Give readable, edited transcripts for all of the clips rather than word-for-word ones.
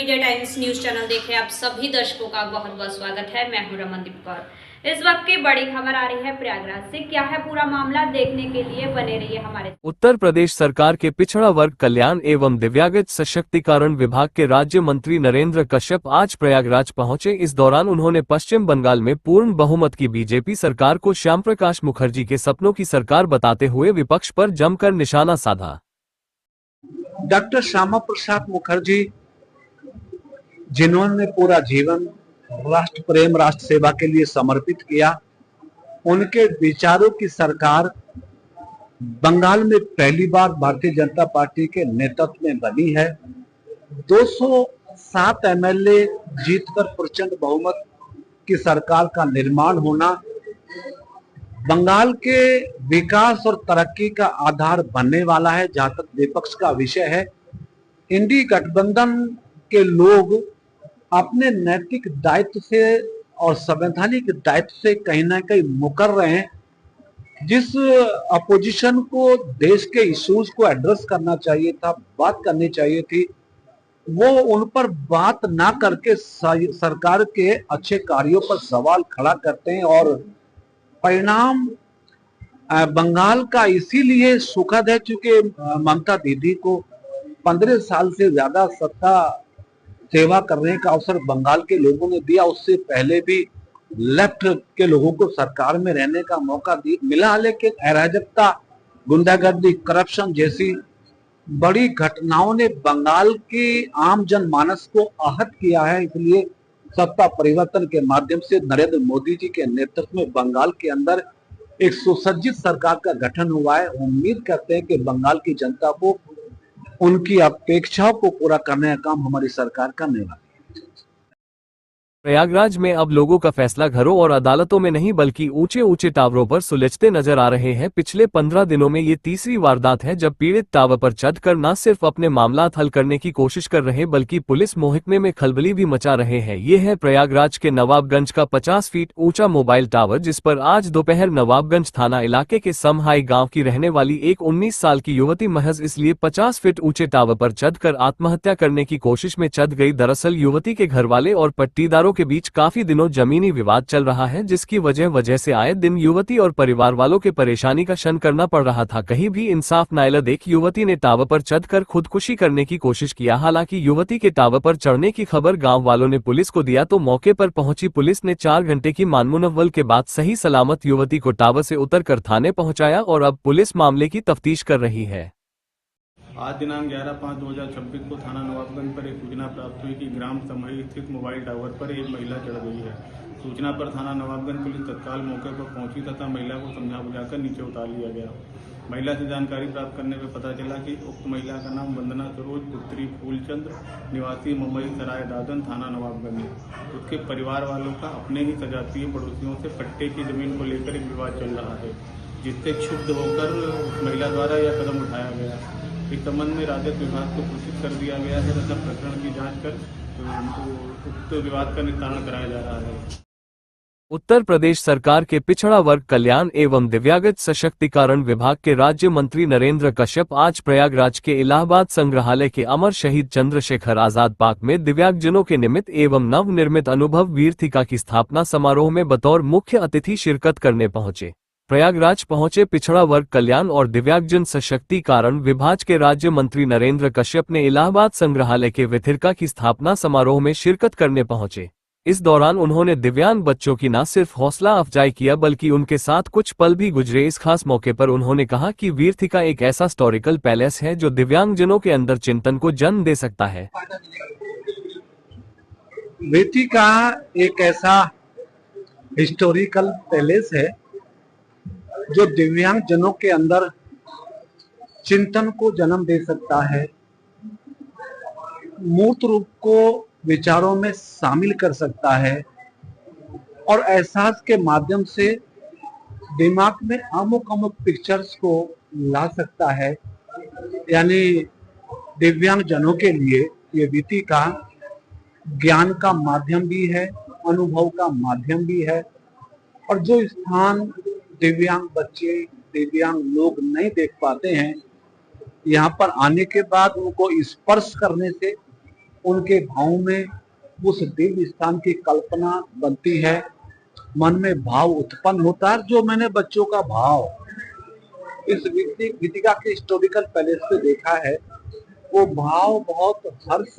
Media times news channel देख रहे आप सभी दर्शकों का बहुत बहुत स्वागत है। मैं हूं रमनदीप कौर। इस वक्त की बड़ी खबर आ रही है प्रयागराज से। क्या है पूरा मामला, देखने के लिए बने रहिए हमारे। उत्तर प्रदेश सरकार के पिछड़ा वर्ग कल्याण एवं दिव्यांग सशक्तिकरण विभाग के राज्य मंत्री नरेंद्र कश्यप आज प्रयागराज पहुंचे। इस दौरान उन्होंने पश्चिम बंगाल में पूर्ण बहुमत की बीजेपी सरकार को श्याम प्रकाश मुखर्जी के सपनों की सरकार बताते हुए विपक्ष पर जमकर निशाना साधा। डॉक्टर श्यामा प्रसाद मुखर्जी, जिन्होंने पूरा जीवन राष्ट्र प्रेम, राष्ट्र सेवा के लिए समर्पित किया, उनके विचारों की सरकार बंगाल में पहली बार भारतीय जनता पार्टी के नेतृत्व में बनी है। 207 एमएलए जीतकर प्रचंड बहुमत की सरकार का निर्माण होना बंगाल के विकास और तरक्की का आधार बनने वाला है। जहां तक विपक्ष का विषय है, इंडी गठबंधन के लोग अपने नैतिक दायित्व से और संवैधानिक दायित्व से कहीं ना कहीं मुकर रहे हैं। जिस अपोजिशन को देश के इश्यूज को एड्रेस करना चाहिए था, बात करनी चाहिए थी, वो उन पर बात ना करके सरकार के अच्छे कार्यों पर सवाल खड़ा करते हैं। और परिणाम बंगाल का इसीलिए सुखद है क्योंकि ममता दीदी को 15 साल से ज्यादा सत्ता सेवा करने का अवसर बंगाल के लोगों ने दिया। उससे पहले भी लेफ्ट के लोगों को सरकार में रहने का मौका मिला, लेकिन अराजकता, गुंडागर्दी, करप्शन जैसी बड़ी घटनाओं ने बंगाल की आम जनमानस को आहत किया है। इसलिए सत्ता परिवर्तन के माध्यम से नरेंद्र मोदी जी के नेतृत्व में बंगाल के अंदर एक सुसज्जित सरकार का गठन हुआ है। उम्मीद करते हैं कि बंगाल की जनता को उनकी अपेक्षाओं को पूरा करने का काम हमारी सरकार करने वाली है। प्रयागराज में अब लोगों का फैसला घरों और अदालतों में नहीं बल्कि ऊंचे ऊंचे टावरों पर सुलझते नजर आ रहे हैं। पिछले 15 दिनों में ये तीसरी वारदात है जब पीड़ित टावर पर चढ़कर न सिर्फ अपने मामला हल करने की कोशिश कर रहे बल्कि पुलिस मुहकमे में खलबली भी मचा रहे हैं। ये है प्रयागराज के नवाबगंज का 50 फीट ऊंचा मोबाइल टावर, जिस पर आज दोपहर नवाबगंज थाना इलाके के समहाई गाँव की रहने वाली एक 19 साल की युवती महज इसलिए 50 फीट ऊंचे टावर पर चढ़कर आत्महत्या करने की कोशिश में चढ़ गई। दरअसल युवती के घरवाले और पट्टीदारों के बीच काफी दिनों जमीनी विवाद चल रहा है, जिसकी वजह से आए दिन युवती और परिवार वालों के परेशानी का सहन करना पड़ रहा था। कहीं भी इंसाफ न देख युवती ने टावर पर चढ़कर खुदकुशी करने की कोशिश किया। हालांकि युवती के टावर पर चढ़ने की खबर गांव वालों ने पुलिस को दिया तो मौके पर पहुंची पुलिस ने 4 घंटे की मानमुनव्वल के बाद सही सलामत युवती को टावर से उतरकर थाने पहुंचाया और अब पुलिस मामले की तफ्तीश कर रही है। आज दिनांक 11/5/2026 को थाना नवाबगंज पर एक सूचना प्राप्त हुई कि ग्राम समही स्थित मोबाइल टावर पर एक महिला चढ़ गई है। सूचना पर थाना नवाबगंज पुलिस तत्काल मौके पर पहुंची तथा महिला को समझा बुझाकर नीचे उतार लिया गया। महिला से जानकारी प्राप्त करने पर पता चला कि उक्त महिला का नाम वंदना सरोज पुत्री फूलचंद्र, निवासी मुंबई सराय दादन, थाना नवाबगंज है। उसके परिवार वालों का अपने ही सजातीय पड़ोसियों से पट्टे की जमीन को लेकर एक विवाद चल रहा है, जिससे क्षुब्ध होकर महिला द्वारा यह कदम उठाया गया। इस संबंध में राजस्व विभाग को सूचित कर दिया गया है तथा प्रकरण की जांच कर उक्त विवाद का निस्तारण कराया जा रहा है। उत्तर प्रदेश सरकार के पिछड़ा वर्ग कल्याण एवं दिव्यांग सशक्तिकरण विभाग के राज्य मंत्री नरेंद्र कश्यप आज प्रयागराज के इलाहाबाद संग्रहालय के अमर शहीद चंद्रशेखर आजाद पार्क में दिव्यांगजनों के निमित्त एवं नवनिर्मित अनुभव वीरथिका की स्थापना समारोह में बतौर मुख्य अतिथि शिरकत करने पहुंचे। प्रयागराज पहुंचे पिछड़ा वर्ग कल्याण और दिव्यांगजन सशक्तिकरण विभाग के राज्य मंत्री नरेंद्र कश्यप ने इलाहाबाद संग्रहालय के वीरथिका की स्थापना समारोह में शिरकत करने पहुंचे। इस दौरान उन्होंने दिव्यांग बच्चों की न सिर्फ हौसला अफजाई किया बल्कि उनके साथ कुछ पल भी गुजरे। इस खास मौके पर उन्होंने कहा कि वीरथिका एक ऐसा हिस्टोरिकल पैलेस है जो दिव्यांगजनों के अंदर चिंतन को जन्म दे सकता है। वीरथिका एक ऐसा हिस्टोरिकल पैलेस है जो दिव्यांग जनों के अंदर चिंतन को जन्म दे सकता है, मूर्त रूप को विचारों में शामिल कर सकता है और एहसास के माध्यम से दिमाग में अमुक पिक्चर्स को ला सकता है। यानी दिव्यांग जनों के लिए ये वीथिका ज्ञान का माध्यम भी है, अनुभव का माध्यम भी है। और जो स्थान दिव्यांग बच्चे, दिव्यांग लोग नहीं देख पाते हैं, यहाँ पर आने के बाद उनको स्पर्श करने से उनके भाव में उस दिव्य स्थान की कल्पना बनती है, मन में भाव उत्पन्न होता है। जो मैंने बच्चों का भाव इस गीतिका के हिस्टोरिकल पैलेस पे देखा है, वो भाव बहुत हर्ष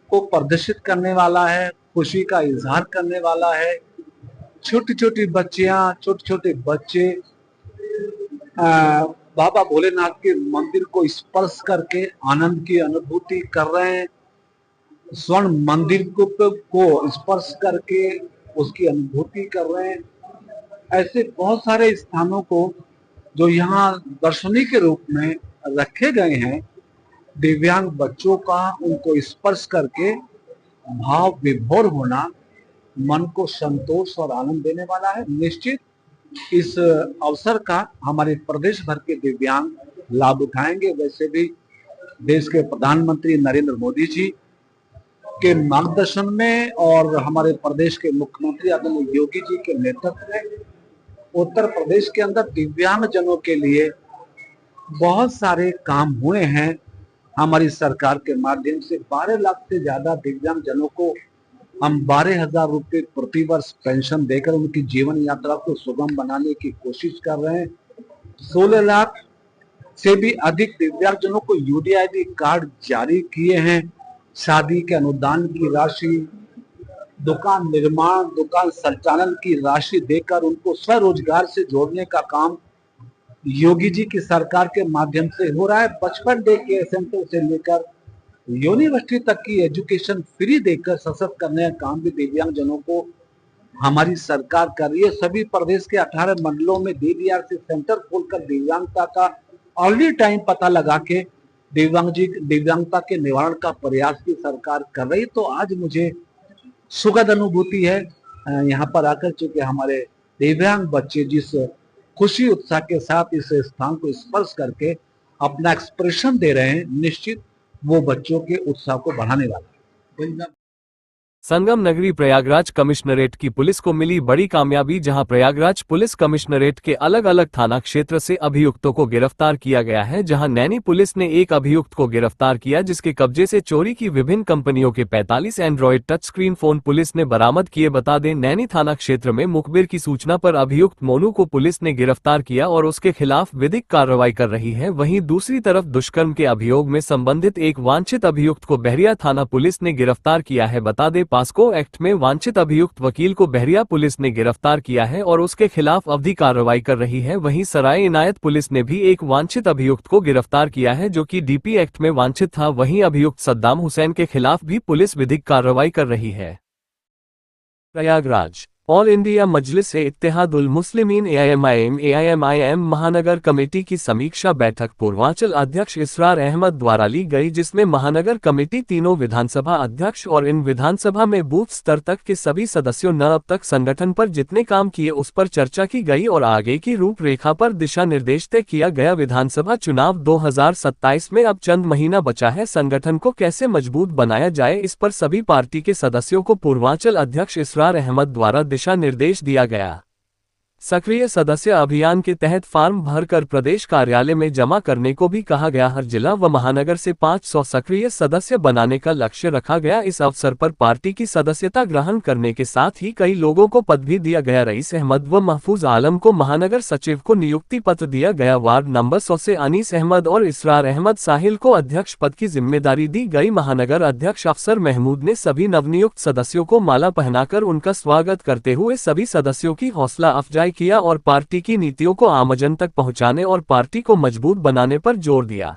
को प्रदर्शित करने वाला है, खुशी का इजहार करने वाला है। छोटी छोटी बच्चियां, छोटे छोटे बच्चे बाबा भोलेनाथ के मंदिर को स्पर्श करके आनंद की अनुभूति कर रहे हैं। स्वर्ण मंदिर को स्पर्श करके उसकी अनुभूति कर रहे हैं। ऐसे बहुत सारे स्थानों को जो यहाँ दर्शनीय के रूप में रखे गए हैं, दिव्यांग बच्चों का उनको स्पर्श करके भाव विभोर होना मन को संतोष और आनंद देने वाला है। निश्चित इस अवसर का हमारे प्रदेश भर के दिव्यांग लाभ उठाएंगे। वैसे भी देश के प्रधानमंत्री नरेंद्र मोदी जी के मार्गदर्शन में और हमारे प्रदेश के मुख्यमंत्री आदरणीय योगी जी के नेतृत्व में उत्तर प्रदेश के अंदर दिव्यांग जनों के लिए बहुत सारे काम हुए हैं। हमारी सरकार के माध्यम से 12 लाख से ज्यादा दिव्यांग जनों को हम 12,000 रुपये प्रति वर्ष पेंशन देकर उनकी जीवन यात्रा को सुगम बनाने की कोशिश कर रहे हैं। 16 लाख से भी अधिक दिव्यांग जनों को यूडीआईडी कार्ड जारी किए हैं। शादी के अनुदान की राशि, दुकान निर्माण, दुकान संचालन की राशि देकर उनको स्वरोजगार से जोड़ने का काम योगी जी की सरकार के माध्यम से हो रहा है। बचपन डे केयर सेंटर से लेकर यूनिवर्सिटी तक की एजुकेशन फ्री देकर सशक्त करने का काम भी दिव्यांग जनों को हमारी सरकार कर रही है। सभी प्रदेश के 18 मंडलों में DDRC सेंटर खोलकर दिव्यांगता का अर्ली टाइम पता लगा के दिव्यांगता के निवारण का प्रयास भी सरकार कर रही। तो आज मुझे सुखद अनुभूति है यहाँ पर आकर, चूंकि हमारे दिव्यांग बच्चे जिस खुशी उत्साह के साथ इस स्थान को स्पर्श करके अपना एक्सप्रेशन दे रहे हैं, निश्चित वो बच्चों के उत्साह को बढ़ाने वाला है। संगम नगरी प्रयागराज कमिश्नरेट की पुलिस को मिली बड़ी कामयाबी, जहां प्रयागराज पुलिस कमिश्नरेट के अलग अलग थाना क्षेत्र से अभियुक्तों को गिरफ्तार किया गया है। जहां नैनी पुलिस ने एक अभियुक्त को गिरफ्तार किया, जिसके कब्जे से चोरी की विभिन्न कंपनियों के 45 Android touch screen phone police ने बरामद किए। बता दें, नैनी थाना क्षेत्र में मुखबिर की सूचना पर अभियुक्त मोनू को पुलिस ने गिरफ्तार किया और उसके खिलाफ विधिक कार्रवाई कर रही है। वहीं दूसरी तरफ दुष्कर्म के अभियोग में संबंधित एक वांछित अभियुक्त को बहरिया थाना पुलिस ने गिरफ्तार किया है। बता दें, पास्को एक्ट में वांछित अभियुक्त वकील को बहरिया पुलिस ने गिरफ्तार किया है और उसके खिलाफ अवधि कार्रवाई कर रही है। वहीं सराय इनायत पुलिस ने भी एक वांछित अभियुक्त को गिरफ्तार किया है, जो कि DP एक्ट में वांछित था। वहीं अभियुक्त सद्दाम हुसैन के खिलाफ भी पुलिस विधिक कार्रवाई कर रही है। प्रयागराज ऑल इंडिया मजलिस इत्तेहादुल मुस्लिमीन AIMIM महानगर कमेटी की समीक्षा बैठक पूर्वांचल अध्यक्ष इसरार अहमद द्वारा ली गई, जिसमें महानगर कमेटी तीनों विधानसभा अध्यक्ष और इन विधानसभा में बूथ स्तर तक के सभी सदस्यों ने अब तक संगठन पर जितने काम किए उस पर चर्चा की गई और आगे की रूपरेखा पर दिशा निर्देश तय किया गया। विधानसभा चुनाव 2027 में अब चंद महीना बचा है, संगठन को कैसे मजबूत बनाया जाए, इस पर सभी पार्टी के सदस्यों को पूर्वांचल अध्यक्ष इसरार अहमद द्वारा दिशा निर्देश दिया गया। सक्रिय सदस्य अभियान के तहत फॉर्म भरकर प्रदेश कार्यालय में जमा करने को भी कहा गया। हर जिला व महानगर से 500 सक्रिय सदस्य बनाने का लक्ष्य रखा गया। इस अवसर पर पार्टी की सदस्यता ग्रहण करने के साथ ही कई लोगों को पद भी दिया गया। रईस अहमद व महफूज आलम को महानगर सचिव को नियुक्ति पत्र दिया गया। वार्ड नंबर 100 से अनीस अहमद और इसरार अहमद साहिल को अध्यक्ष पद की जिम्मेदारी दी गई। महानगर अध्यक्ष अफसर महमूद ने सभी नवनियुक्त सदस्यों को माला पहनाकर उनका स्वागत करते हुए सभी सदस्यों की हौसला अफजाई किया और पार्टी की नीतियों को आमजन तक पहुंचाने और पार्टी को मजबूत बनाने पर जोर दिया।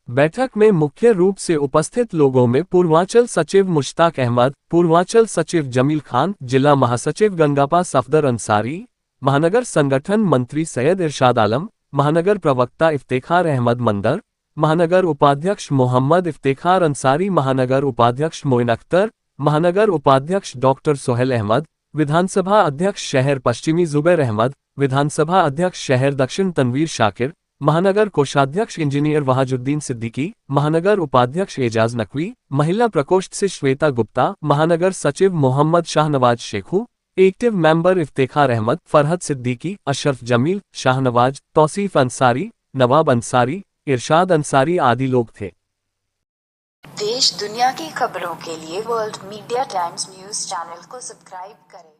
बैठक में मुख्य रूप से उपस्थित लोगों में पूर्वांचल सचिव मुश्ताक अहमद, पूर्वांचल सचिव जमील खान, जिला महासचिव गंगापा सफदर अंसारी, महानगर संगठन मंत्री सैयद इरशाद आलम, महानगर प्रवक्ता इफ्तेखार अहमद मंदर, महानगर उपाध्यक्ष मोहम्मद इफ्तेखार अंसारी, महानगर उपाध्यक्ष मोइन अख्तर, महानगर उपाध्यक्ष डॉक्टर सोहेल अहमद, विधानसभा अध्यक्ष शहर पश्चिमी जुबैर अहमद, विधानसभा अध्यक्ष शहर दक्षिण तनवीर शाकिर, महानगर कोषाध्यक्ष इंजीनियर वहाजुद्दीन सिद्दीकी, महानगर उपाध्यक्ष एजाज नकवी, महिला प्रकोष्ठ से श्वेता गुप्ता, महानगर सचिव मोहम्मद शाहनवाज शेखू, एक्टिव मेंबर इफ्तेखार अहमद, फरहद सिद्दीकी, अशरफ जमील, शाहनवाज, तौसीफ अंसारी, नवाब अंसारी, इरशाद अंसारी आदि लोग थे। देश दुनिया की खबरों के लिए world media times news channel को सब्सक्राइब करें।